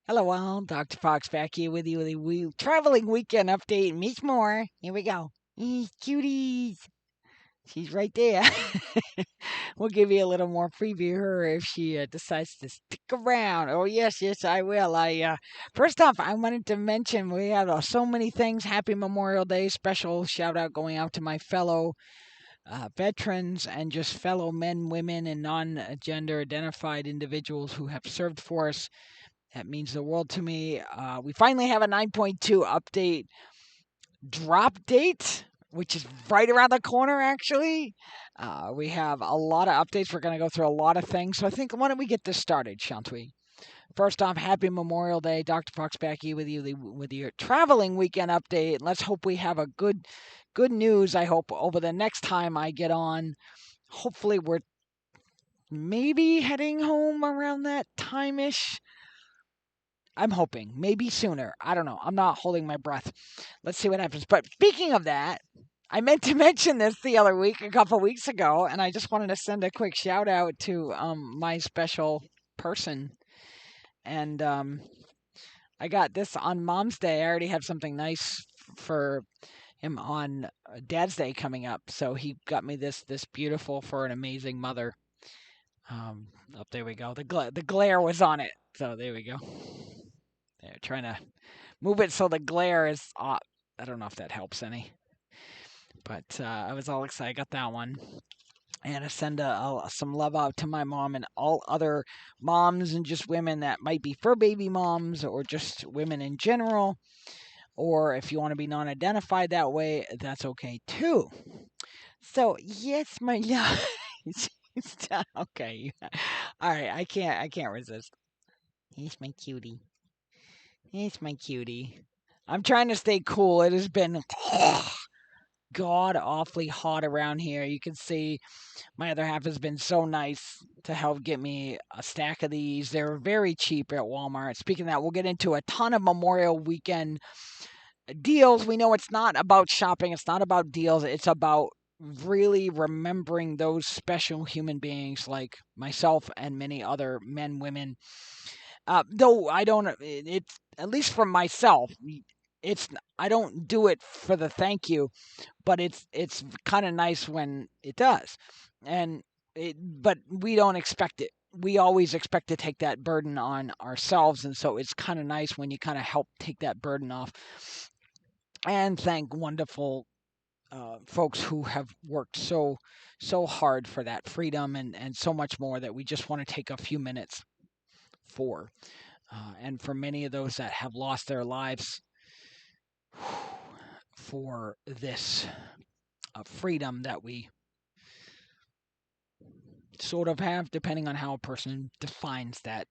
Hello, all. Dr. Fox back here with you with a traveling weekend update. Meet more. Here we go. Cuties. She's right there. We'll give you a little more preview of her if she decides to stick around. Oh, yes, I will. First off, I wanted to mention we have so many things. Happy Memorial Day. Special shout out going out to my fellow veterans and just fellow men, women, and non-gender identified individuals who have served for us. That means the world to me. We finally have a 9.2 update drop date, which is right around the corner, actually. We have a lot of updates. We're going to go through a lot of things. So I think, why don't we get this started, shan't we? First off, happy Memorial Day. Dr. Fox back here with you with your traveling weekend update. Let's hope we have a good news, I hope, over the next time I get on. Hopefully, we're maybe heading home around that time-ish. I'm hoping. Maybe sooner. I don't know. I'm not holding my breath. Let's see what happens. But speaking of that, I meant to mention this the other week, a couple weeks ago, and I just wanted to send a quick shout out to my special person. And I got this on Mom's Day. I already have something nice for him on Dad's Day coming up. So he got me this beautiful for an amazing mother. There we go. The glare was on it. So there we go. They're trying to move it so the glare is off. I don't know if that helps any. But I was all excited. I got that one. And I send some love out to my mom and all other moms and just women that might be fur baby moms or just women in general. Or if you want to be non-identified that way, that's okay too. So yes, my love. Okay. All right. I can't resist. He's my cutie. He's my cutie. I'm trying to stay cool. It has been god awfully hot around here. You can see my other half has been so nice to help get me a stack of these. They're very cheap at Walmart. Speaking of that, we'll get into a ton of Memorial Weekend deals. We know it's not about shopping, it's not about deals, it's about really remembering those special human beings like myself and many other men, women. Though I don't, it's at least for myself. It's I don't do it for the thank you, but it's kind of nice when it does, but we don't expect it. We always expect to take that burden on ourselves, and so it's kind of nice when you kind of help take that burden off. And thank wonderful folks who have worked so hard for that freedom and so much more that we just want to take a few minutes for. And for many of those that have lost their lives for this freedom that we sort of have, depending on how a person defines that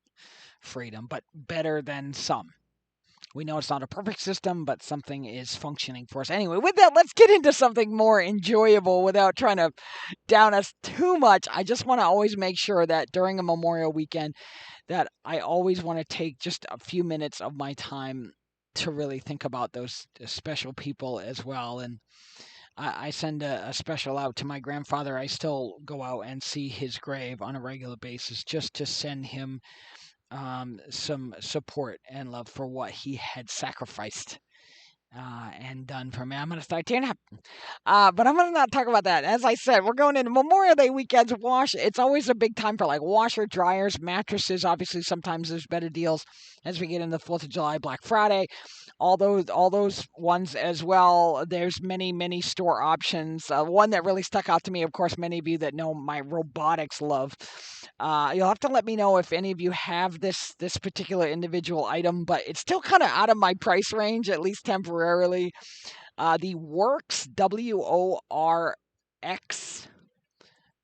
freedom, but better than some. We know it's not a perfect system, but something is functioning for us. Anyway, with that, let's get into something more enjoyable without trying to down us too much. I just want to always make sure that during a Memorial Weekend that I always want to take just a few minutes of my time to really think about those special people as well. And I send a special out to my grandfather. I still go out and see his grave on a regular basis just to send him some support and love for what he had sacrificed and done for me. I'm going to start tearing up. But I'm going to not talk about that. As I said, we're going into Memorial Day weekends. It's always a big time for like washer, dryers, mattresses. Obviously, sometimes there's better deals as we get into the 4th of July, Black Friday. All those ones as well. There's many store options. One that really stuck out to me, of course, many of you that know my robotics love. You'll have to let me know if any of you have this particular individual item, but it's still kind of out of my price range, at least temporarily. The Works, WORX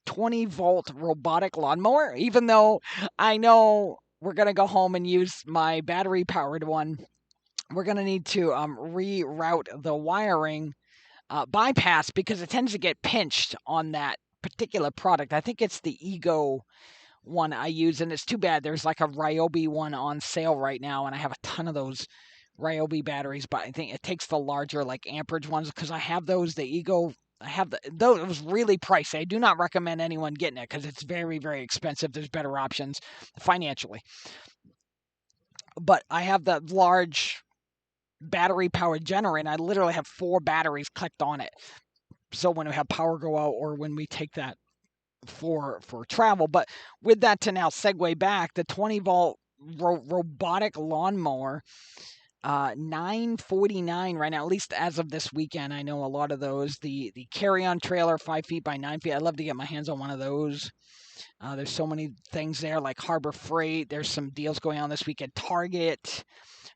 20-volt robotic lawnmower. Even though I know we're going to go home and use my battery-powered one, we're going to need to reroute the wiring bypass because it tends to get pinched on that particular product. I think it's the Ego one I use, and it's too bad. There's like a Ryobi one on sale right now, and I have a ton of those Ryobi batteries, but I think it takes the larger like amperage ones because I have those. The Ego, I have though it was really pricey. I do not recommend anyone getting it because it's very expensive. There's better options financially. but I have that large battery-powered generator, and I literally have 4 batteries clicked on it. So when we have power go out or when we take that for travel. But with that, to now segue back, the 20-volt robotic lawnmower, 949 right now, at least as of this weekend. I know a lot of those. The carry-on trailer, 5 feet by 9 feet. I'd love to get my hands on one of those. There's so many things there, like Harbor Freight. There's some deals going on this week at Target,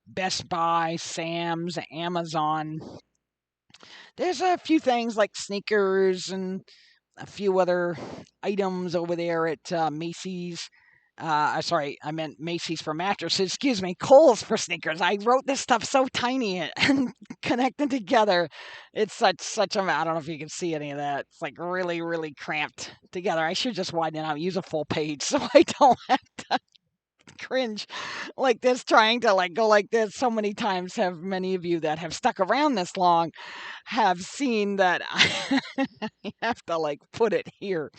Best Buy, Sam's, Amazon. There's a few things like sneakers and a few other items over there at Macy's. Sorry, I meant Macy's for mattresses. Excuse me, Kohl's for sneakers. I wrote this stuff so tiny and connected together. It's such a. I don't know if you can see any of that. It's like really, really cramped together. I should just widen it out, use a full page, so I don't have to cringe like this, trying to like go like this. So many times have many of you that have stuck around this long have seen that I have to like put it here.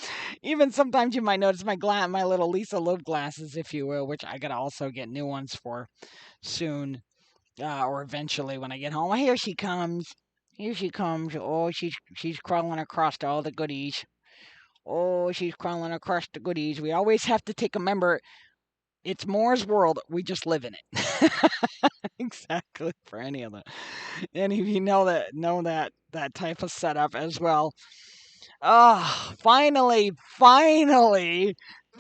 Even sometimes you might notice my little Lisa Loeb glasses, if you will, which I gotta also get new ones for soon, or eventually when I get home. Oh, here she comes. Here she comes. Oh, she's crawling across to all the goodies. Oh, she's crawling across the goodies. We always have to take a member. It's Mora's World. We just live in it. Exactly, for any of that. Any of you know that type of setup as well. Oh, finally,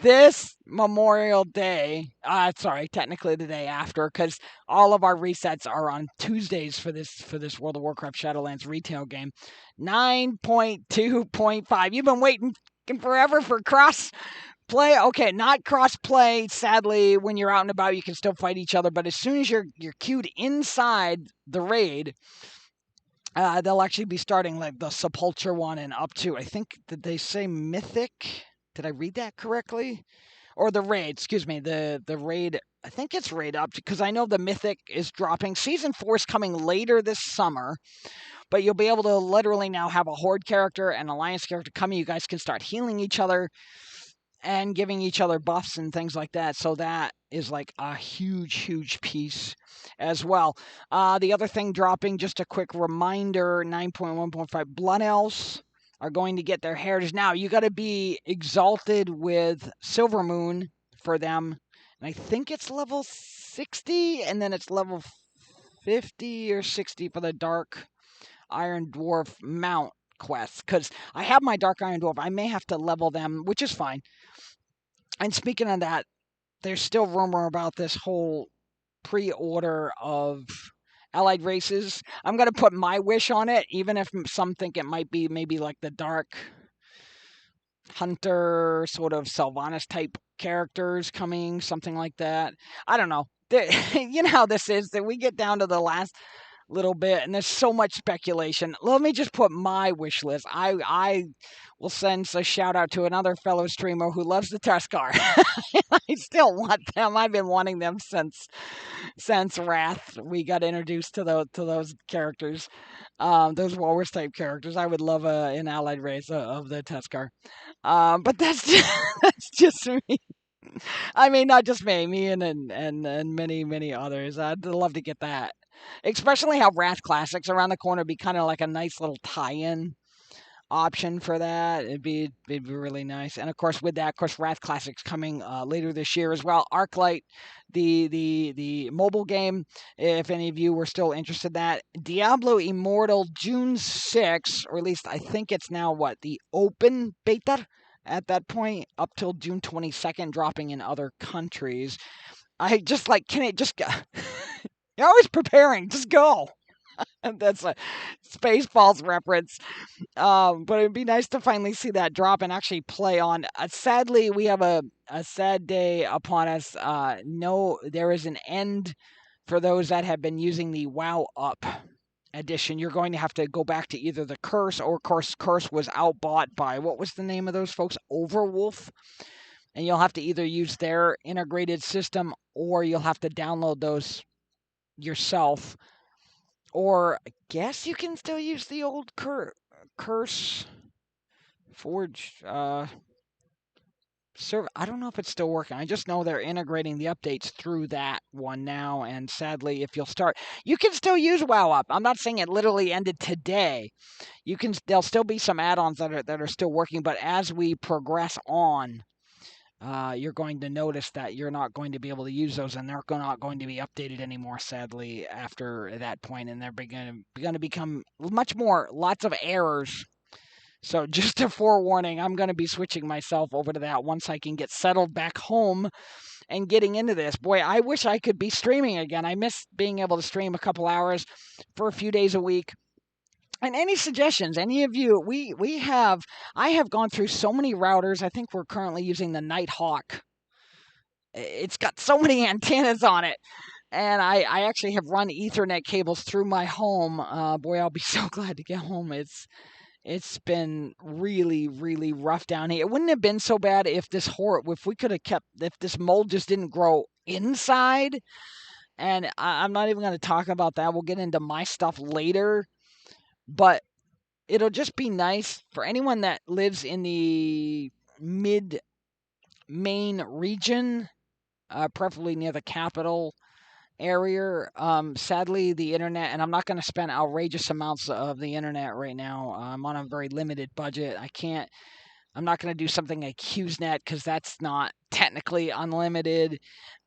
this Memorial Day. Sorry, technically the day after, because all of our resets are on Tuesdays for this World of Warcraft Shadowlands retail game. 9.2.5. You've been waiting forever for cross play. Okay, not cross play. Sadly, when you're out and about, you can still fight each other. But as soon as you're queued inside the raid, they'll actually be starting like the Sepulture one and up to, I think, did they say Mythic? Did I read that correctly? Or the raid, excuse me, the raid. I think it's raid up because I know the Mythic is dropping. Season 4 is coming later this summer, but you'll be able to literally now have a Horde character and Alliance character coming. You guys can start healing each other and giving each other buffs and things like that. So that is like a huge piece as well. The other thing dropping, just a quick reminder, 9.1.5 Blood Elves are going to get their heritage. Now, you got to be exalted with Silver Moon for them. And I think it's level 60, and then it's level 50 or 60 for the Dark Iron Dwarf mount quests. Because I have my Dark Iron Dwarf. I may have to level them, which is fine. And speaking of that, there's still rumor about this whole pre-order of allied races. I'm going to put my wish on it, even if some think it might be maybe like the Dark Hunter, sort of Sylvanas type characters coming, something like that. I don't know. You know how this is, that we get down to the last little bit, and there's so much speculation. Let me just put my wish list. I will send a shout out to another fellow streamer who loves the Tuskar. I still want them. I've been wanting them since Wrath. We got introduced to those characters, those walrus type characters. I would love an allied race of the Tuskar. But that's that's just me. I mean, not just me and many others. I'd love to get that. Especially how Wrath Classics around the corner be kind of like a nice little tie-in option for that. It'd be really nice. And of course, with that, of course, Wrath Classics coming later this year as well. Arclight, the mobile game, if any of you were still interested in that. Diablo Immortal, June 6th, or at least I think it's now the open beta at that point, up till June 22nd, dropping in other countries. I just can it just go? You're always preparing. Just go. That's a Spaceballs reference. But it'd be nice to finally see that drop and actually play on. Sadly, we have a sad day upon us. No, there is an end for those that have been using the WoWUp edition. You're going to have to go back to either the Curse, or of course, Curse was outbought by, what was the name of those folks? Overwolf. And you'll have to either use their integrated system, or you'll have to download those yourself. Or I guess you can still use the old Curse Forge. I don't know if it's still working. I just know they're integrating the updates through that one now. And sadly, if you'll start, you can still use WoWUp. I'm not saying it literally ended today. There'll still be some add-ons that are still working, but as we progress on, you're going to notice that you're not going to be able to use those, and they're not going to be updated anymore, sadly, after that point, and they're going to become lots of errors. So just a forewarning, I'm going to be switching myself over to that once I can get settled back home and getting into this. Boy, I wish I could be streaming again. I miss being able to stream a couple hours for a few days a week. And any suggestions, any of you? I have gone through so many routers. I think we're currently using the Nighthawk. It's got so many antennas on it. And I actually have run Ethernet cables through my home. Boy, I'll be so glad to get home. It's been really, really rough down here. It wouldn't have been so bad if if this mold just didn't grow inside. And I'm not even going to talk about that. We'll get into my stuff later. But it'll just be nice for anyone that lives in the mid-Maine region, preferably near the capital area. Sadly, the internet, and I'm not going to spend outrageous amounts of the internet right now. I'm on a very limited budget. I'm not going to do something like HughesNet because that's not technically unlimited.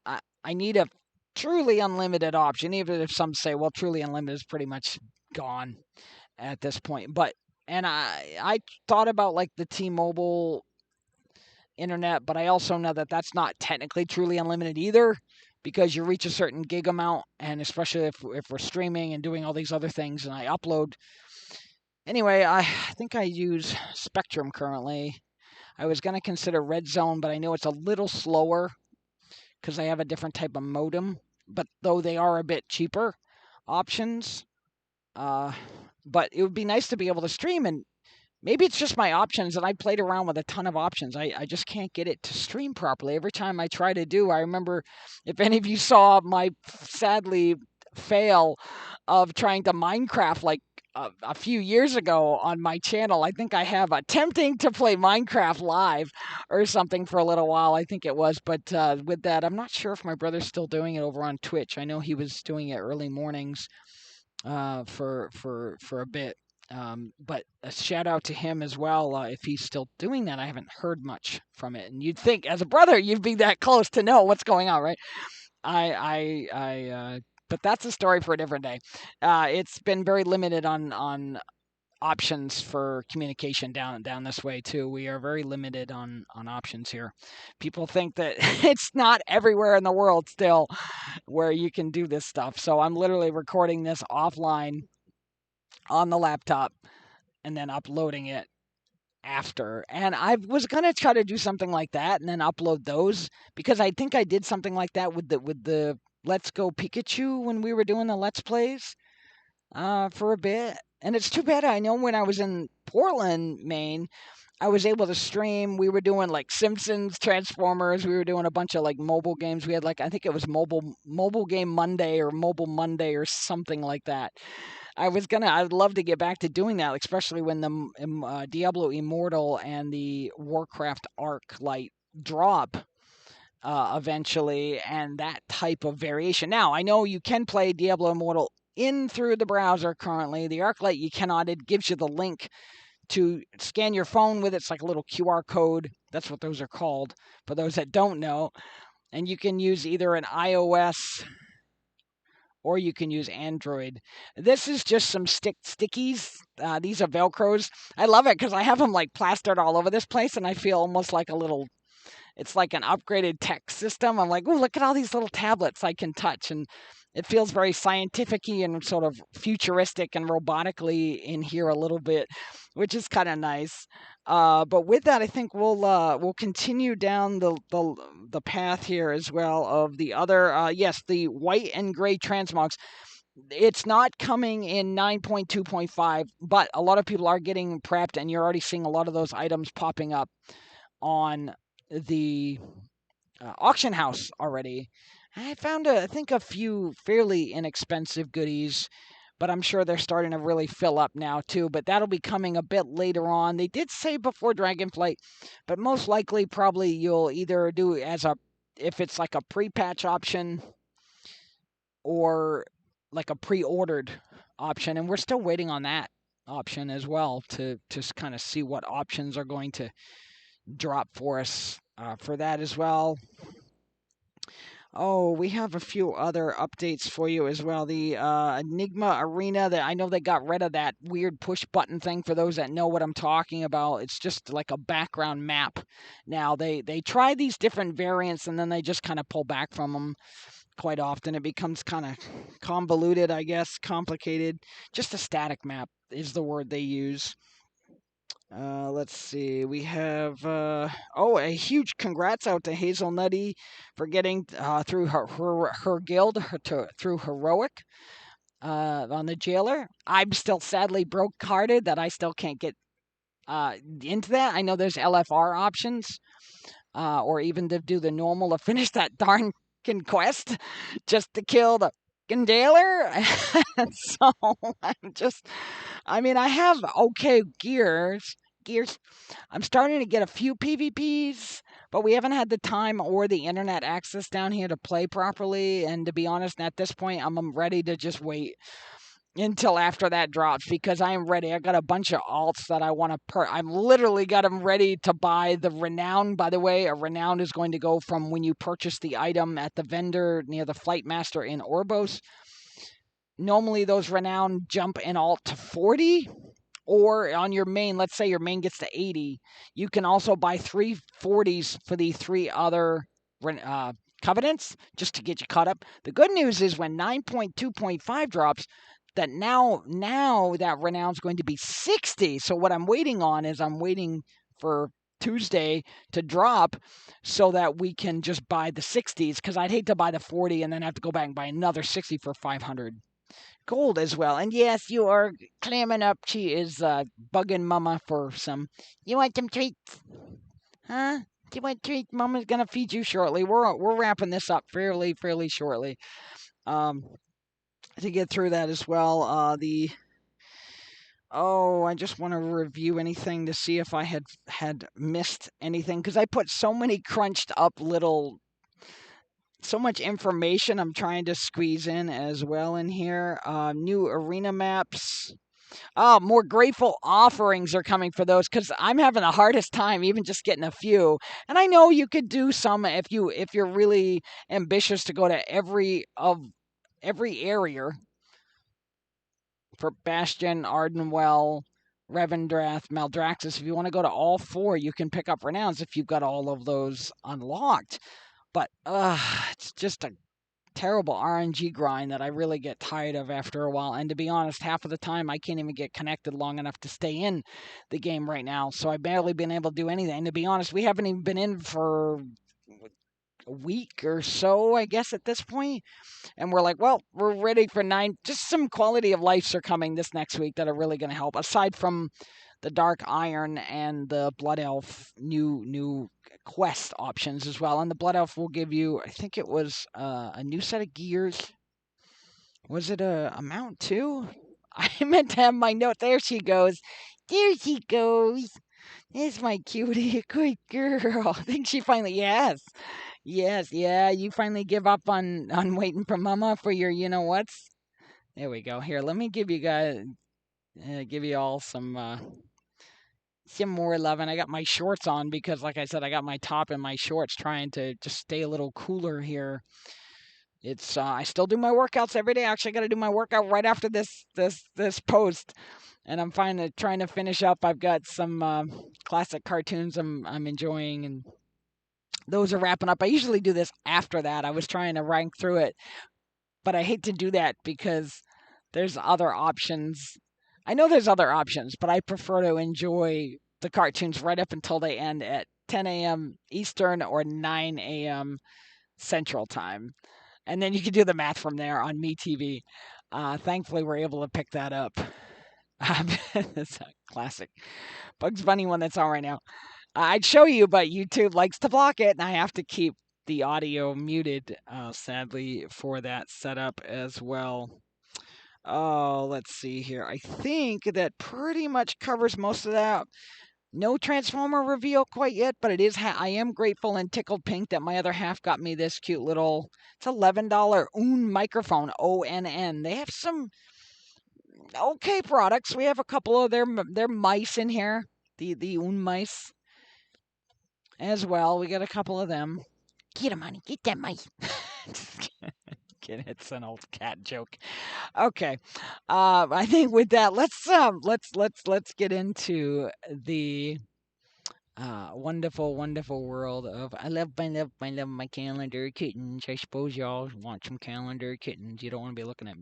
I need a truly unlimited option, even if some say, well, truly unlimited is pretty much gone at this point. And I thought about like the T-Mobile internet, but I also know that that's not technically truly unlimited either, because you reach a certain gig amount, and especially if we're streaming and doing all these other things, and I upload. Anyway, I think I use Spectrum currently. I was going to consider Red Zone, but I know it's a little slower because I have a different type of modem. But though they are a bit cheaper options, but it would be nice to be able to stream, and maybe it's just my options, and I played around with a ton of options. I just can't get it to stream properly. Every time I try to I remember, if any of you saw my sadly fail of trying to Minecraft like a few years ago on my channel. I think I have attempting to play Minecraft live or something for a little while, I think it was. But with that, I'm not sure if my brother's still doing it over on Twitch. I know he was doing it early mornings for a bit. But a shout out to him as well if he's still doing that. I haven't heard much from it, and you'd think as a brother you'd be that close to know what's going on, right? But that's a story for a different day. It's been very limited on options for communication down this way too. We are very limited on options here. People think that it's not everywhere in the world still where you can do this stuff. So I'm literally recording this offline on the laptop and then uploading it after. And I was gonna try to do something like that and then upload those, because I think I did something like that with the Let's Go Pikachu when we were doing the Let's Plays for a bit. And it's too bad. I know when I was in Portland, Maine, I was able to stream. We were doing like Simpsons, Transformers. We were doing a bunch of like mobile games. We had like, I think it was mobile game Monday or Mobile Monday or something like that. I'd love to get back to doing that, especially when the Diablo Immortal and the Warcraft Arc-Light drop eventually, and that type of variation. Now, I know you can play Diablo Immortal in through the browser currently. The Arc-Light you cannot. It gives you the link to scan your phone with. It's like a little QR code. That's what those are called, for those that don't know. And you can use either an iOS or you can use Android. This is just some stickies. These are Velcros. I love it because I have them like plastered all over this place, and I feel almost like it's like an upgraded tech system. I'm like, oh, look at all these little tablets I can touch, and it feels very scientific-y and sort of futuristic and robotically in here a little bit, which is kind of nice. But with that, I think we'll continue down the path here as well of the other. Yes, the white and gray TransMogs. It's not coming in 9.2.5, but a lot of people are getting prepped, and you're already seeing a lot of those items popping up on the auction house already. I found I think a few fairly inexpensive goodies but I'm sure they're starting to really fill up now too. But that'll be coming a bit later on. They did say before Dragonflight, but most likely probably you'll either do if it's like a pre-patch option or like a pre-ordered option, and we're still waiting on that option as well to kind of see what options are going to drop for us for that as well. Oh, we have a few other updates for you as well. The Enigma Arena, that I know they got rid of that weird push button thing. For those that know what I'm talking about, it's just like a background map. Now they try these different variants and then they just kind of pull back from them quite often. It becomes kind of convoluted, I guess, complicated. Just a static map is the word they use. Let's see. We have a huge congrats out to HazelNutty for getting through her guild through heroic on the jailer. I'm still sadly broke carded that I still can't get into that. I know there's LFR options or even to do the normal to finish that darn quest just to kill the jailer. So I have okay gears. I'm starting to get a few PvPs, but we haven't had the time or the internet access down here to play properly. And to be honest, at this point, I'm ready to just wait until after that drops because I am ready. I got a bunch of alts that I want to I'm literally got them ready to buy the Renown. By the way, a Renown is going to go from when you purchase the item at the vendor near the Flight Master in Orbos. Normally, those Renown jump in alt to 40. Or on your main, let's say your main gets to 80, you can also buy 3 40s for the 3 other covenants just to get you caught up. The good news is when 9.2.5 drops, that now that Renown's going to be 60. So what I'm waiting on is I'm waiting for Tuesday to drop so that we can just buy the 60s, because I'd hate to buy the 40 and then have to go back and buy another 60 for 500 gold as well. And yes, you are clamming up. She is bugging Momma for some. You want some treats? Huh? Do you want treats? Mama's gonna feed you shortly. We're wrapping this up fairly shortly. To get through that as well. I just want to review anything to see if I had missed anything, because I put so many crunched up so much information I'm trying to squeeze in as well in here. New arena maps. More grateful offerings are coming for those, because I'm having the hardest time even just getting a few. And I know you could do some if you're really ambitious to go to every area for Bastion, Ardenwell, Revendrath, Maldraxxus. If you want to go to all 4, you can pick up renowns if you've got all of those unlocked. But it's just a terrible RNG grind that I really get tired of after a while. And to be honest, half of the time I can't even get connected long enough to stay in the game right now. So I've barely been able to do anything. And to be honest, we haven't even been in for a week or so, I guess, at this point. And we're like, well, we're ready for 9. Just some quality of lives are coming this next week that are really going to help, aside from the Dark Iron and the Blood Elf new quest options as well. And the Blood Elf will give you, I think it was a new set of gears. Was it a mount too? I meant to have my note. There she goes. There she goes. There's my cutie. Good girl. I think she finally, yes, yeah. You finally give up on waiting for Momma for your you-know-whats. There we go. Here, let me give you all some more love. And I got my shorts on because, like I said, I got my top and my shorts trying to just stay a little cooler here. It's I still do my workouts every day. Actually, I got to do my workout right after this post, and I'm trying to finish up. I've got some classic cartoons I'm enjoying, and those are wrapping up. I usually do this after that. I was trying to rank through it, but I hate to do that because there's other options. I know there's other options, but I prefer to enjoy the cartoons right up until they end at 10 a.m. Eastern or 9 a.m. Central Time. And then you can do the math from there on MeTV. Thankfully, we're able to pick that up. It's a classic Bugs Bunny one that's on right now. I'd show you, but YouTube likes to block it, and I have to keep the audio muted, sadly, for that setup as well. Oh, let's see here. I think that pretty much covers most of that. No Transformer reveal quite yet, but it is. I am grateful and tickled pink that my other half got me this cute little. It's $11 Oon microphone. ONN. They have some okay products. We have a couple of their mice in here. The Oon mice as well. We got a couple of them. Get 'em, honey. Get that mice. Just kidding. It's an old cat joke. Okay. I think with that, let's get into the wonderful, wonderful world of I love my calendar kittens. I suppose y'all want some calendar kittens. You don't want to be looking at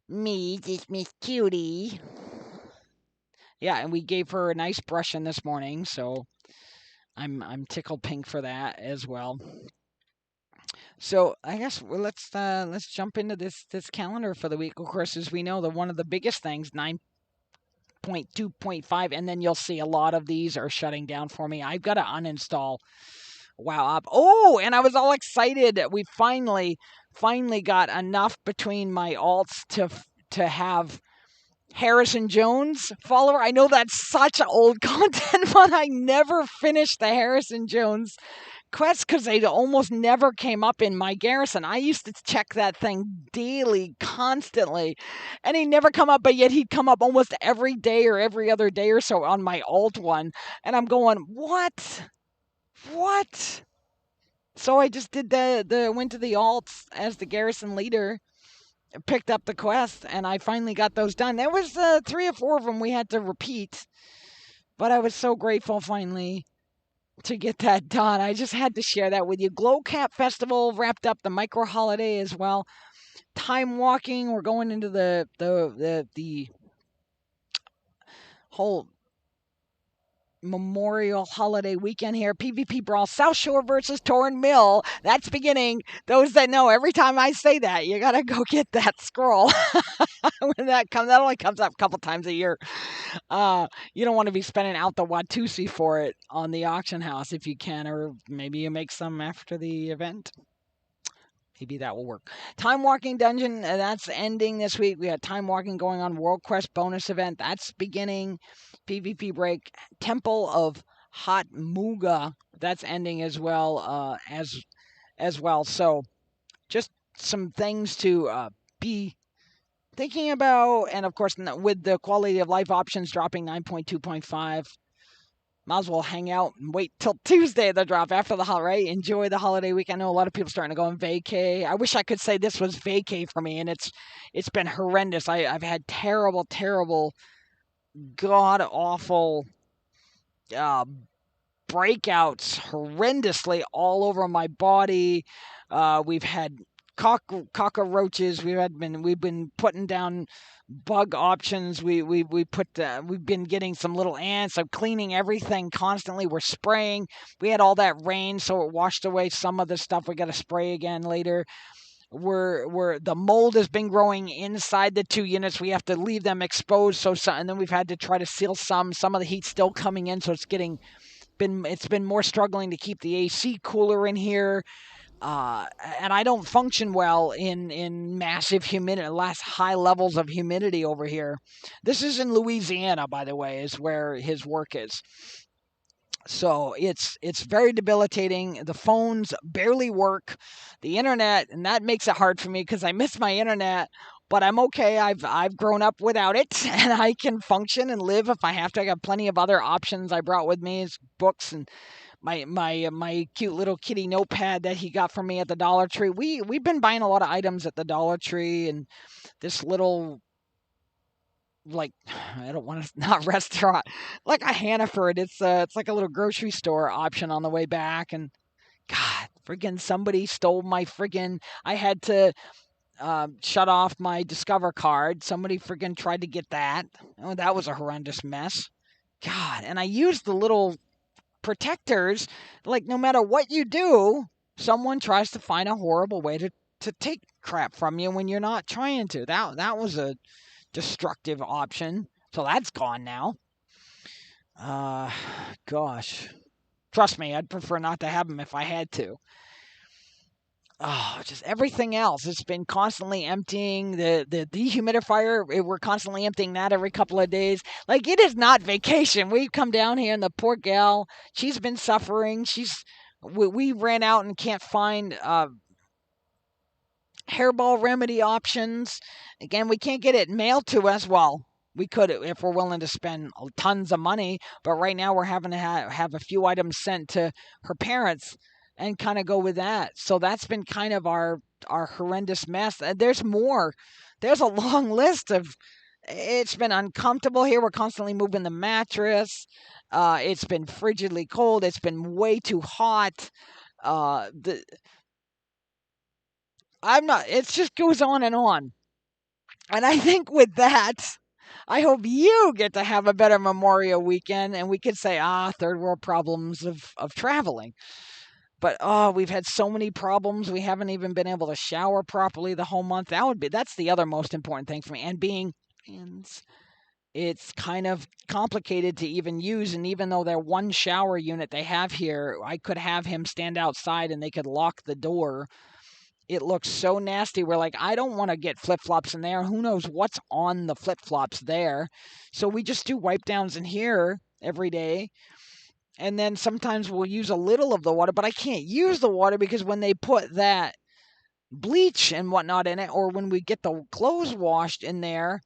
me, just Miss Cutie. Yeah, and we gave her a nice brushing this morning, so I'm tickled pink for that as well. So I guess let's jump into this calendar for the week. Of course, as we know, one of the biggest things, 9.2.5, and then you'll see a lot of these are shutting down for me. I've got to uninstall WoWUp. Oh, and I was all excited. We finally got enough between my alts to have Harrison Jones follower. I know that's such old content, but I never finished the Harrison Jones quest because they almost never came up in my garrison. I used to check that thing daily, constantly, and he'd never come up, but yet he'd come up almost every day or every other day or so on my alt one. And I'm going, what? So I just did went to the alts as the garrison leader, picked up the quest, and I finally got those done. There was 3 or 4 of them we had to repeat, but I was so grateful finally to get that done. I just had to share that with you. Glow Cap Festival wrapped up, the micro holiday as well. Time walking. We're going into the whole Memorial holiday weekend here. PvP Brawl, South Shore versus Torn Mill. That's beginning. Those that know, every time I say that, you gotta go get that scroll. When that only comes up a couple times a year. You don't want to be spending out the Watusi for it on the auction house if you can, or maybe you make some after the event. Maybe that will work. Time Walking Dungeon, that's ending this week. We got Time Walking going on. World Quest bonus event, that's beginning. PvP break. Temple of Hot Muga, that's ending as well. As well. So just some things to be thinking about. And of course, with the quality of life options dropping 9.2.5, might as well hang out and wait till Tuesday to drop after the holiday. Enjoy the holiday week. I know a lot of people starting to go on vacay. I wish I could say this was vacay for me, and it's been horrendous. I've had terrible, god awful breakouts horrendously all over my body. We've had cockroaches. We've been putting down bug options. We've been getting some little ants. I'm cleaning everything constantly. We're spraying. We had all that rain, so it washed away some of the stuff. We got to spray again later. The mold has been growing inside the 2 units. We have to leave them exposed. And then we've had to try to seal some. Some of the heat's still coming in, so it's been more struggling to keep the AC cooler in here. And I don't function well in massive humidity, high levels of humidity over here. This is in Louisiana, by the way, is where his work is. So it's very debilitating. The phones barely work. The internet, and that makes it hard for me because I miss my internet. But I'm okay. I've grown up without it, and I can function and live if I have to. I got plenty of other options I brought with me, as books and my cute little kitty notepad that he got from me at the Dollar Tree. We've been buying a lot of items at the Dollar Tree, and this little, like, I don't want to, not restaurant, like a Hannaford. It's like a little grocery store option on the way back, and God, friggin' somebody stole my friggin'. I had to shut off my Discover card. Somebody friggin' tried to get that. Oh, that was a horrendous mess. God, and I used the little protectors. Like, no matter what you do, someone tries to find a horrible way to take crap from you when you're not trying to. That was a destructive option. So that's gone now. Gosh. Trust me, I'd prefer not to have them if I had to. just everything else. It's been constantly emptying the dehumidifier. We're constantly emptying that every couple of days. Like, it is not vacation. We come down here and the poor gal, she's been suffering. We ran out and can't find hairball remedy options. Again, we can't get it mailed to us. Well, we could if we're willing to spend tons of money, but right now we're having to have a few items sent to her parents and kind of go with that. So that's been kind of our horrendous mess. There's more. There's a long list of. It's been uncomfortable here. We're constantly moving the mattress. It's been frigidly cold. It's been way too hot. The I'm not. It just goes on and on. And I think with that, I hope you get to have a better Memorial weekend, and we could say, third world problems of traveling. But we've had so many problems. We haven't even been able to shower properly the whole month. That's the other most important thing for me. And being twins, it's kind of complicated to even use. And even though they're one shower unit they have here, I could have him stand outside and they could lock the door. It looks so nasty. We're like, I don't want to get flip-flops in there. Who knows what's on the flip-flops there? So we just do wipe downs in here every day. And then sometimes we'll use a little of the water, but I can't use the water because when they put that bleach and whatnot in it, or when we get the clothes washed in there,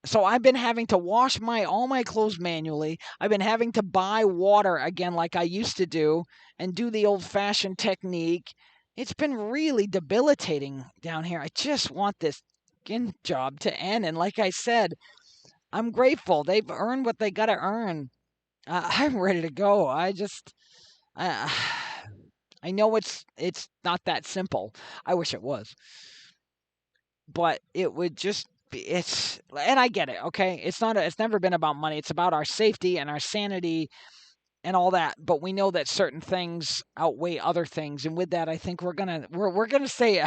so I've been having to wash all my clothes manually. I've been having to buy water again like I used to do and do the old-fashioned technique. It's been really debilitating down here. I just want this job to end. And like I said, I'm grateful. They've earned what they got to earn. I'm ready to go. I I know it's not that simple. I wish it was, but it would just be. And I get it. Okay, it's never been about money. It's about our safety and our sanity and all that. But we know that certain things outweigh other things, and with that, I think we're gonna say.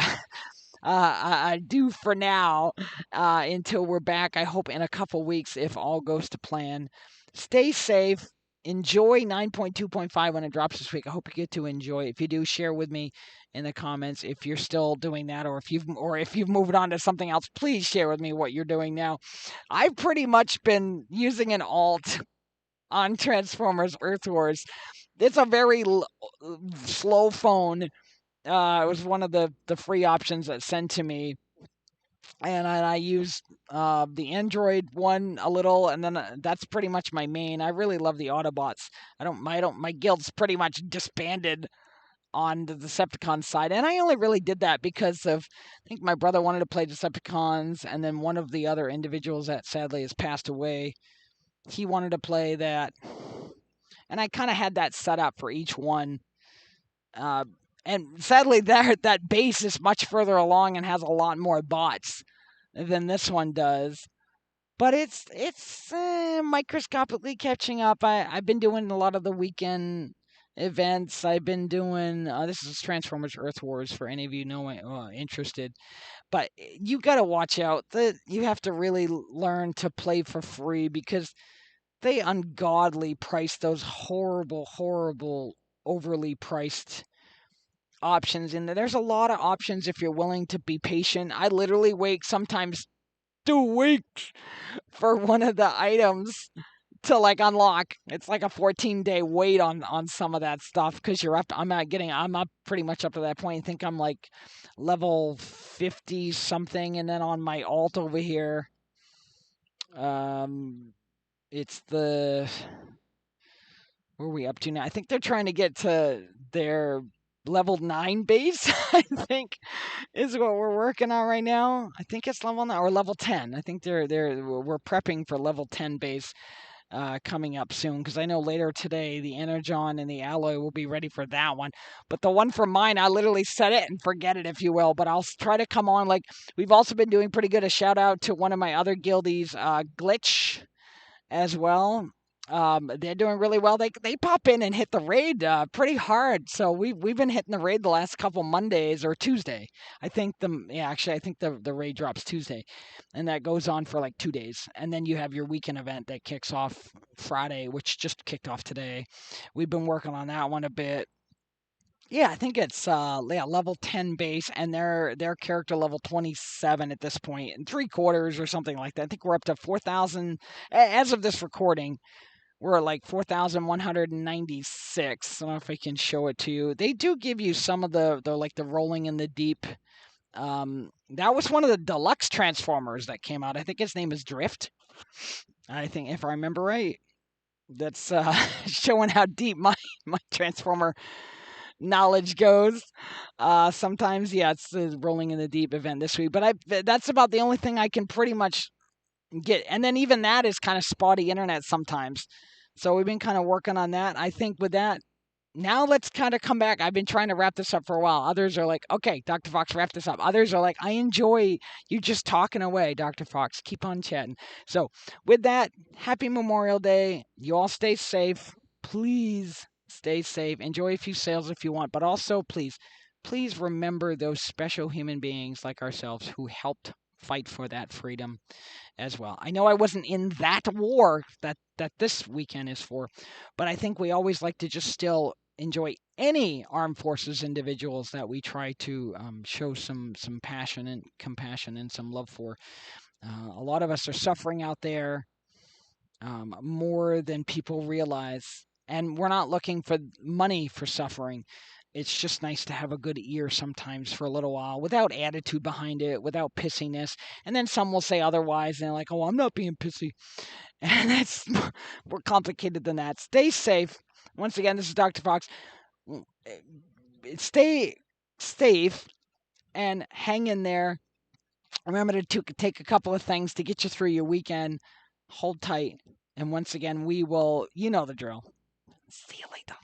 I do for now until we're back. I hope in a couple weeks if all goes to plan. Stay safe. Enjoy 9.2.5 when it drops this week. I hope you get to enjoy it. If you do, share with me in the comments if you're still doing that, or if you've moved on to something else. Please share with me what you're doing now. I've pretty much been using an alt on Transformers Earth Wars. It's a very slow phone. It was one of the free options that sent to me, and I use the Android one a little, and then that's pretty much my main. I really love the Autobots. My guild's pretty much disbanded on the Decepticon side, and I only really did that because of I think my brother wanted to play Decepticons, and then one of the other individuals that sadly has passed away, he wanted to play that, and I kind of had that set up for each one. And sadly, that base is much further along and has a lot more bots than this one does. But it's microscopically catching up. I've been doing a lot of the weekend events. I've been doing this is Transformers Earth Wars for any of you interested. But you got to watch out. You have to really learn to play for free because they ungodly price those horrible, overly priced options in there. There's a lot of options if you're willing to be patient. I literally wait sometimes 2 weeks for one of the items to like unlock. It's like a 14-day wait on some of that stuff because I'm up pretty much up to that point. I think I'm like level 50 something, and then on my alt over here, it's where are we up to now? I think they're trying to get to their level 9 base, I think, is what we're working on right now. I think it's level 9 or level 10. I think we're prepping for level 10 base coming up soon, because I know later today the Energon and the Alloy will be ready for that one. But the one for mine, I literally set it and forget it, if you will. But I'll try to come on. Like, we've also been doing pretty good. A shout out to one of my other guildies, Glitch, as well. They're doing really well. They pop in and hit the raid pretty hard. So we've been hitting the raid the last couple Mondays or Tuesday. I think the raid drops Tuesday, and that goes on for like 2 days. And then you have your weekend event that kicks off Friday, which just kicked off today. We've been working on that one a bit. Yeah, I think it's level 10 base, and their character level 27 at this point, and 3/4 or something like that. I think we're up to 4,000 as of this recording. We're at like 4,196. I don't know if I can show it to you. They do give you some of the like the rolling in the deep. That was one of the deluxe transformers that came out. I think his name is Drift. I think if I remember right. That's showing how deep my transformer knowledge goes. Sometimes, yeah, it's the Rolling in the Deep event this week, but that's about the only thing I can pretty much get. And then even that is kind of spotty internet sometimes. So we've been kind of working on that. I think with that, now let's kind of come back. I've been trying to wrap this up for a while. Others are like, okay, Dr. Fox, wrap this up. Others are like, I enjoy you just talking away, Dr. Fox. Keep on chatting. So, with that, happy Memorial Day. You all stay safe. Please stay safe. Enjoy a few sales if you want, but also, please remember those special human beings like ourselves who helped fight for that freedom as well. I know I wasn't in that war that this weekend is for, but I think we always like to just still enjoy any armed forces individuals that we try to show some passion and compassion and some love for. A lot of us are suffering out there more than people realize, and we're not looking for money for suffering. It's just nice to have a good ear sometimes for a little while without attitude behind it, without pissiness. And then some will say otherwise, and they're like, oh, I'm not being pissy. And that's more complicated than that. Stay safe. Once again, this is Dr. Fox. Stay safe and hang in there. Remember to take a couple of things to get you through your weekend. Hold tight. And once again, we will, you know the drill. See you later.